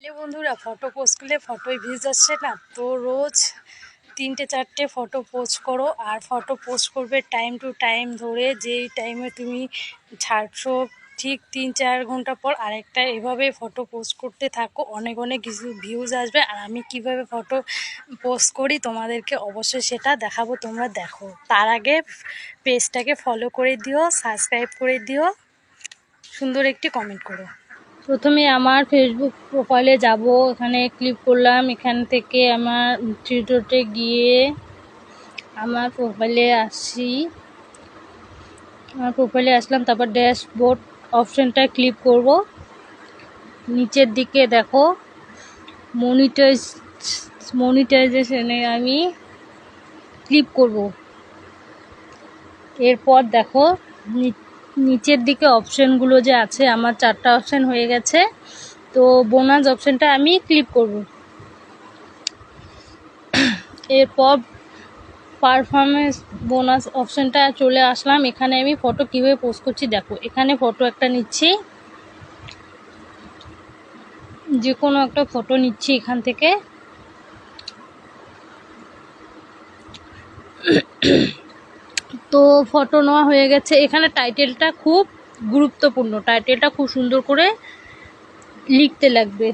বন্ধুরা, photo post করলে ফটোই views যাচ্ছে না তো রোজ 3-4টে ফটো পোস্ট করো। আর ফটো পোস্ট করবে টাইম টু টাইম ধরে, যেই টাইমে তুমি ছাড়ছো ঠিক 3-4 ঘন্টা পর আরেকটা। এভাবে ফটো পোস্ট করতে থাকো, অনেক কিছু ভিউজ আসবে। আর আমি কিভাবে ফটো পোস্ট করি তোমাদেরকে অবশ্যই সেটা দেখাবো, তোমরা দেখো। তার আগে পেজটাকে ফলো করে দিও, সাবস্ক্রাইব করে দিও, সুন্দর একটি কমেন্ট করো। প্রথমে আমার ফেসবুক প্রোফাইলে যাব, এখানে ক্লিক করলাম। এখান থেকে আমার থ্রি ডটে গিয়ে আমার প্রোফাইলে আসলাম। তারপর ড্যাশবোর্ড অপশনটা ক্লিক করব। নিচের দিকে দেখো মনিটাইজেশনে আমি ক্লিক করব। এরপর দেখো নিচের দিকে অপশনগুলো যে আছে, আমার 4টা অপশন হয়ে গেছে। তো বোনাস অপশনটা আমি ক্লিক করব। এরপর পারফরমেন্স বোনাস অপশনটা চলে আসলাম। এখানে আমি ফটো কিভাবে পোস্ট করছি দেখো। এখানে ফটো একটা নিচ্ছি, যে কোনো একটা ফটো নিচ্ছি এখান থেকে। তো ফটো নেওয়া হয়ে গেছে। এখানে টাইটেলটা খুব গুরুত্বপূর্ণ, টাইটেলটা খুব সুন্দর করে লিখতে লাগবে।